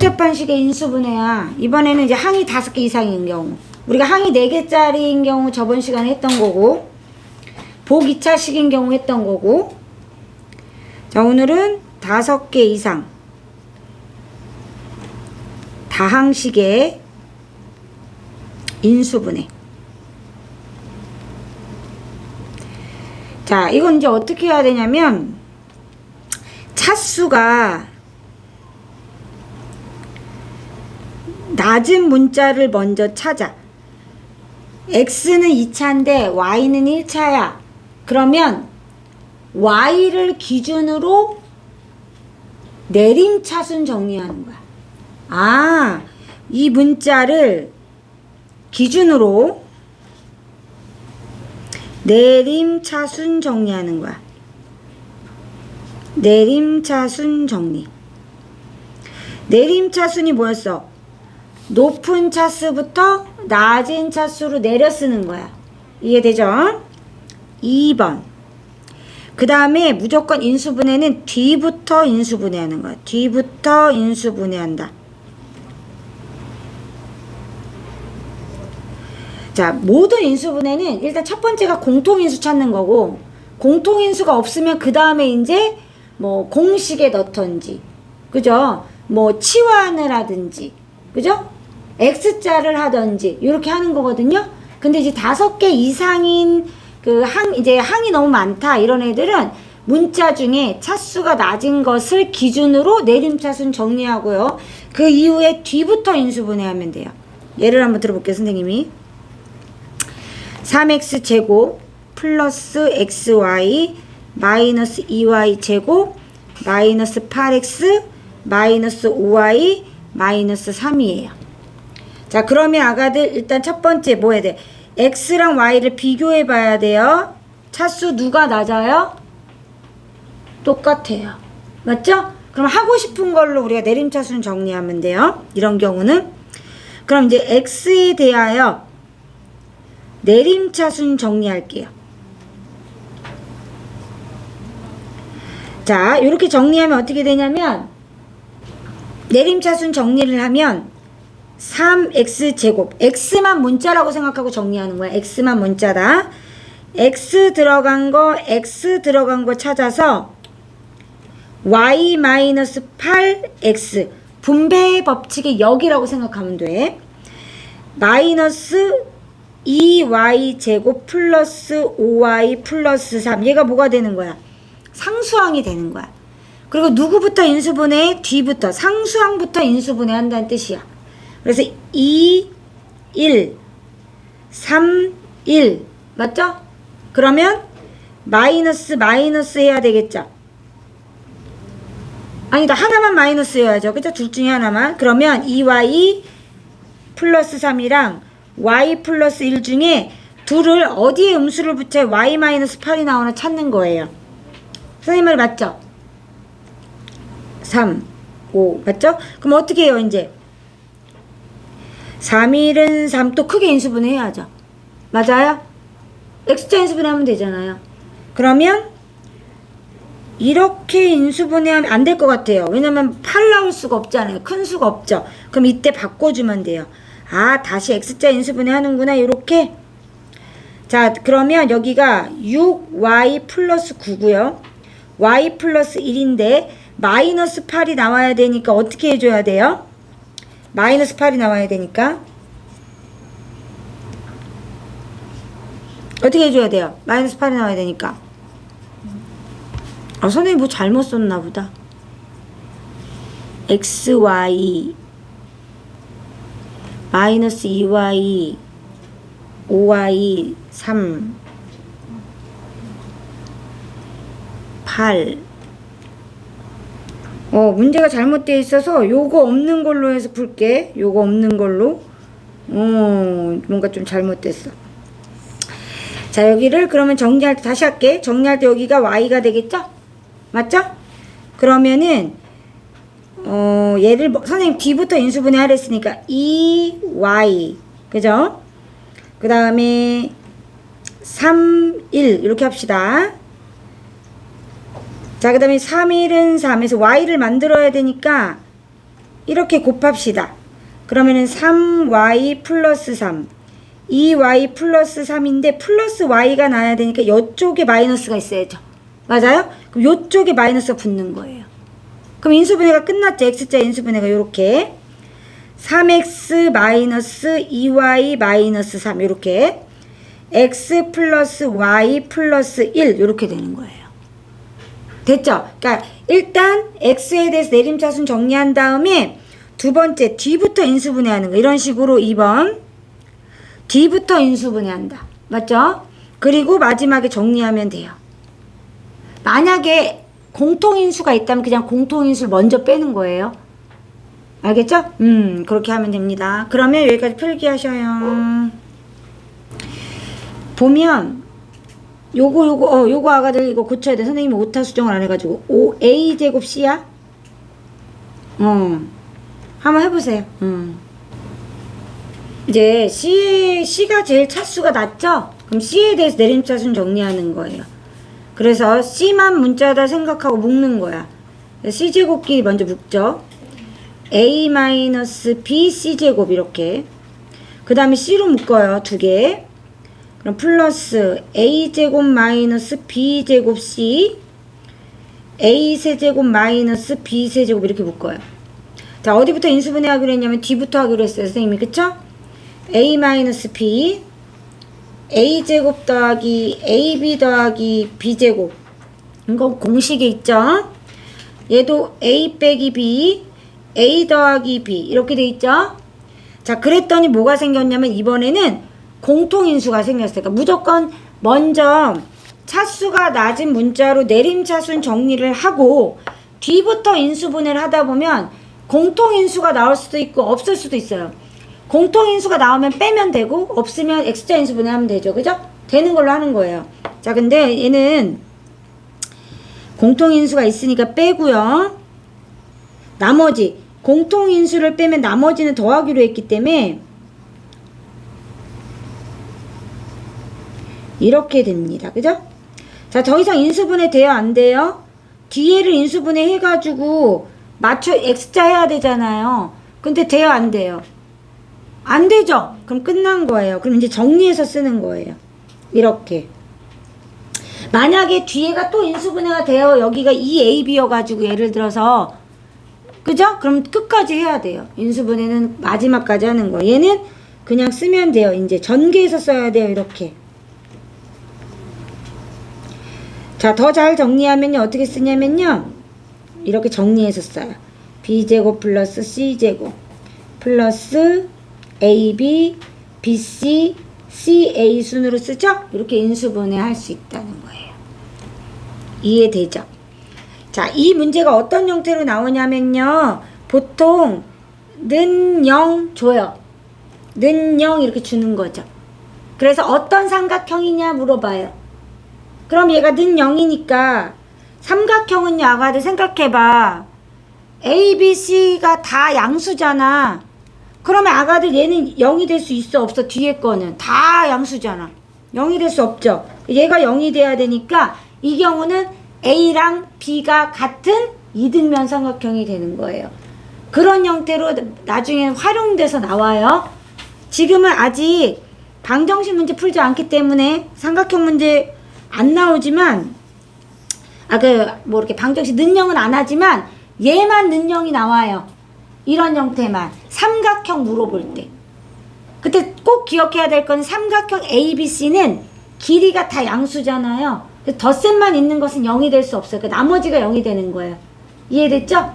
복잡반식의 인수분해야. 이번에는 이제 항이 5개 이상인 경우. 우리가 항이 4개짜리인 경우 저번 시간에 했던 거고, 복 2차식인 경우 했던 거고. 자, 오늘은 5개 이상 다항식의 인수분해. 자, 이건 이제 어떻게 해야 되냐면, 차수가 낮은 문자를 먼저 찾아. x는 2차인데 y는 1차야. 그러면 y를 기준으로 내림차순 정리하는 거야. 아, 이 문자를 기준으로 내림차순 정리하는 거야. 내림차순 정리. 내림차순이 뭐였어? 높은 차수부터 낮은 차수로 내려 쓰는 거야. 이해되죠? 2번. 그 다음에 무조건 인수분해는 뒤부터 인수분해하는 거야. 뒤부터 인수분해한다. 자, 모든 인수분해는 일단 첫 번째가 공통인수 찾는 거고, 공통인수가 없으면 그 다음에 이제 뭐 공식에 넣던지, 그죠? 뭐 치환을 하든지, 그죠? X자를 하든지 이렇게 하는 거거든요. 근데 이제 5개 이상인 이제 항이 너무 많다 이런 애들은 문자 중에 차수가 낮은 것을 기준으로 내림차순 정리하고요. 그 이후에 뒤부터 인수분해하면 돼요. 예를 한번 들어볼게요, 선생님이. 3x 제곱 플러스 xy 마이너스 2y 제곱 마이너스 8x 마이너스 5y 마이너스 3이에요. 자, 그러면 아가들 일단 첫 번째 뭐 해야 돼? x랑 y를 비교해 봐야 돼요. 차수 누가 낮아요? 똑같아요. 맞죠? 그럼 하고 싶은 걸로 우리가 내림차순 정리하면 돼요. 이런 경우는. 그럼 이제 x에 대하여 내림차순 정리할게요. 자, 이렇게 정리하면 어떻게 되냐면, 내림차순 정리를 하면 3x제곱, x만 문자라고 생각하고 정리하는 거야. x만 문자다. x 들어간 거 찾아서 y-8x 분배 법칙의 역이라고 생각하면 돼. 마이너스 2y제곱 플러스 5y 플러스 3. 얘가 뭐가 되는 거야? 상수항이 되는 거야. 그리고 누구부터 인수분해? 뒤부터. 상수항부터 인수분해 한다는 뜻이야. 그래서 2, 1, 3, 1. 맞죠? 그러면 마이너스 해야 되겠죠? 아니다. 하나만 마이너스 해야죠. 그죠? 둘 중에 하나만. 그러면 2y 플러스 3이랑 y 플러스 1 중에 둘을 어디에 음수를 붙여 y-8이 나오나 찾는 거예요. 선생님 말 맞죠? 3, 5. 맞죠? 그럼 어떻게 해요, 이제? 3일은 3 또 크게 인수분해 해야죠. 맞아요? X자 인수분해 하면 되잖아요. 그러면 이렇게 인수분해 하면 안 될 것 같아요. 왜냐면 8 나올 수가 없잖아요. 큰 수가 없죠. 그럼 이때 바꿔주면 돼요. 아, 다시 X자 인수분해 하는구나. 이렇게. 자, 그러면 여기가 6y 플러스 9고요. y 플러스 1인데 마이너스 8이 나와야 되니까 어떻게 해줘야 돼요? 마이너스 8이 나와야 되니까 어떻게 해줘야 돼요? 마이너스 8이 나와야 되니까. 아, 선생님 뭐 잘못 썼나 보다. xy 마이너스 2y 5y 3 8. 문제가 잘못되어 있어서 요거 없는 걸로 해서 풀게. 요거 없는 걸로. 뭔가 좀 잘못됐어. 자, 여기를 그러면 정리할 때 다시 할게. 정리할 때 여기가 y가 되겠죠? 맞죠? 그러면은 얘를 선생님 뒤부터 인수분해 하려 했으니까 2y 그죠? 그 다음에 3, 1 이렇게 합시다. 자, 그 다음에 3, 1은 3에서 y를 만들어야 되니까 이렇게 곱합시다. 그러면은 3y 플러스 3 2y 플러스 3인데 플러스 y가 나야 되니까 이쪽에 마이너스가 있어야죠. 맞아요? 그럼 이쪽에 마이너스가 붙는 거예요. 그럼 인수분해가 끝났죠. x자 인수분해가 이렇게 3x 마이너스 2y 마이너스 3 이렇게 x 플러스 y 플러스 1 이렇게 되는 거예요. 됐죠? 그러니까 일단 x에 대해서 내림차순 정리한 다음에 두 번째 뒤부터 인수분해하는 거 이런 식으로 2번 뒤부터 인수분해한다. 맞죠? 그리고 마지막에 정리하면 돼요. 만약에 공통인수가 있다면 그냥 공통인수를 먼저 빼는 거예요. 알겠죠? 그렇게 하면 됩니다. 그러면 여기까지 필기하셔요. 보면 요거 아가들 이거 고쳐야 돼. 선생님이 오타 수정을 안 해가지고 a제곱 c야? 한번 해보세요. 이제 C가 제일 차수가 낮죠? 그럼 C에 대해서 내림차순 정리하는 거예요. 그래서 C만 문자다 생각하고 묶는 거야. C제곱끼리 먼저 묶죠. A-B C제곱 이렇게. 그 다음에 C로 묶어요. 두 개. 그럼 플러스 A제곱 마이너스 B제곱 C A세제곱 마이너스 B세제곱 이렇게 묶어요. 자, 어디부터 인수분해 하기로 했냐면 D부터 하기로 했어요. 선생님이. 그쵸? A-B A제곱 더하기 AB 더하기 B제곱 이거 공식에 있죠? 얘도 A 빼기 B A 더하기 B 이렇게 돼 있죠? 자, 그랬더니 뭐가 생겼냐면 이번에는 공통인수가 생겼어요. 그러니까 무조건 먼저 차수가 낮은 문자로 내림차순 정리를 하고 뒤부터 인수분해를 하다 보면 공통인수가 나올 수도 있고 없을 수도 있어요. 공통인수가 나오면 빼면 되고 없으면 x자 인수분해하면 되죠. 그죠? 되는 걸로 하는 거예요. 자, 근데 얘는 공통인수가 있으니까 빼고요. 나머지 공통인수를 빼면 나머지는 더하기로 했기 때문에 이렇게 됩니다. 그죠? 자, 더 이상 인수분해 돼요? 안 돼요? 뒤에를 인수분해 해가지고 맞춰 x자 해야 되잖아요. 근데 돼요? 안 돼요? 안 되죠? 그럼 끝난 거예요. 그럼 이제 정리해서 쓰는 거예요. 이렇게. 만약에 뒤에가 또 인수분해가 돼요. 여기가 2ab여가지고 예를 들어서 그죠? 그럼 끝까지 해야 돼요. 인수분해는 마지막까지 하는 거. 얘는 그냥 쓰면 돼요. 이제 전개해서 써야 돼요. 이렇게. 자, 더 잘 정리하면요. 어떻게 쓰냐면요. 이렇게 정리해서 써요. b제곱 플러스 c제곱 플러스 AB, BC, CA 순으로 쓰죠? 이렇게 인수분해 할 수 있다는 거예요. 이해되죠? 자, 이 문제가 어떤 형태로 나오냐면요. 보통 는 0 줘요. 는 0 이렇게 주는 거죠. 그래서 어떤 삼각형이냐 물어봐요. 그럼 얘가 는 0이니까 삼각형은요. 아가들 생각해봐. A, B, C가 다 양수잖아. 그러면 아가들 얘는 0이 될 수 있어 없어? 뒤에 거는 다 양수잖아. 0이 될 수 없죠. 얘가 0이 돼야 되니까 이 경우는 A랑 B가 같은 이등변 삼각형이 되는 거예요. 그런 형태로 나중에 활용돼서 나와요. 지금은 아직 방정식 문제 풀지 않기 때문에 삼각형 문제 안 나오지만 뭐 이렇게 방정식 능력은 안 하지만 얘만 능력이 나와요. 이런 형태만 삼각형 물어볼 때 그때 꼭 기억해야 될 건 삼각형 ABC는 길이가 다 양수잖아요. 덧셈만 있는 것은 0이 될 수 없어요. 나머지가 0이 되는 거예요. 이해됐죠?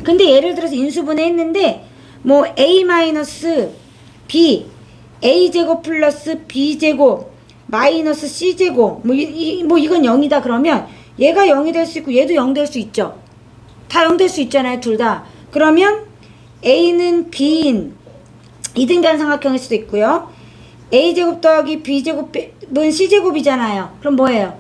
근데 예를 들어서 인수분해 했는데 뭐 A-B A제곱 플러스 B제곱 마이너스 C제곱 뭐 이건 0이다 그러면 얘가 0이 될 수 있고 얘도 0 될 수 있죠. 다 0 될 수 있잖아요. 둘 다. 그러면 A는 B인 이등변 삼각형일 수도 있고요. A제곱 더하기 B제곱은 C제곱이잖아요. 그럼 뭐예요?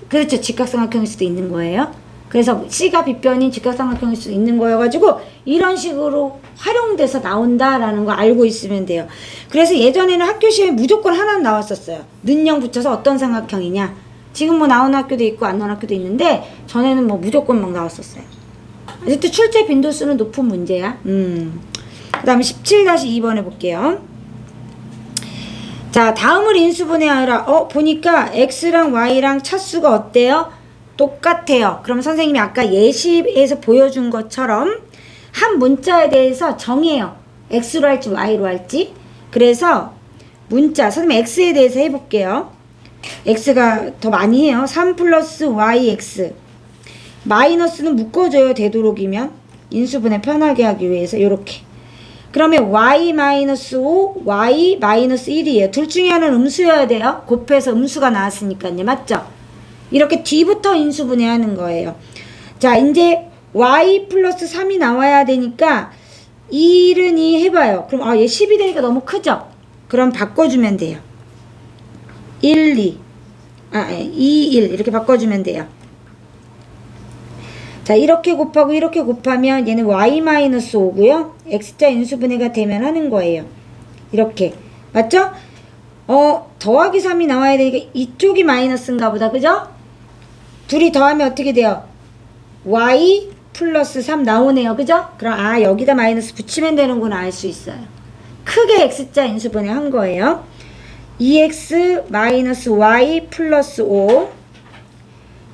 그렇죠. 직각삼각형일 수도 있는 거예요. 그래서 C가 B변인 직각삼각형일 수도 있는 거여가지고 이런 식으로 활용돼서 나온다라는 거 알고 있으면 돼요. 그래서 예전에는 학교 시험에 무조건 하나는 나왔었어요. 는영 붙여서 어떤 삼각형이냐. 지금 뭐 나오는 학교도 있고 안 나오는 학교도 있는데 전에는 뭐 무조건 막 나왔었어요. 아직도 출제 빈도수는 높은 문제야. 그 다음에 17-2번 해볼게요. 자, 다음을 인수분해하라. 보니까 x랑 y랑 차수가 어때요? 똑같아요. 그럼 선생님이 아까 예시에서 보여준 것처럼 한 문자에 대해서 정해요. x로 할지 y로 할지. 그래서 문자, 선생님 x에 대해서 해볼게요. x가 더 많이 해요. 3 플러스 yx. 마이너스는 묶어줘요. 되도록이면. 인수분해 편하게 하기 위해서 요렇게. 그러면 y-5, y-1이에요. 둘 중에 하나는 음수여야 돼요. 곱해서 음수가 나왔으니까요. 맞죠? 이렇게 뒤부터 인수분해하는 거예요. 자, 이제 y 플러스 3이 나와야 되니까 1은 2 해봐요. 그럼 얘 10이 되니까 너무 크죠? 그럼 바꿔주면 돼요. 1, 2. 2, 1 이렇게 바꿔주면 돼요. 자, 이렇게 곱하고 이렇게 곱하면 얘는 y-5고요. x자 인수분해가 되면 하는 거예요. 이렇게. 맞죠? 더하기 3이 나와야 되니까 이쪽이 마이너스인가 보다. 그죠? 둘이 더하면 어떻게 돼요? y 플러스 3 나오네요. 그죠? 그럼 여기다 마이너스 붙이면 되는구나 알 수 있어요. 크게 x자 인수분해 한 거예요. 2x 마이너스 y 플러스 5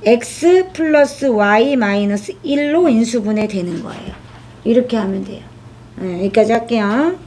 x 플러스 y 마이너스 1로 인수분해 되는 거예요. 이렇게 하면 돼요. 여기까지 할게요.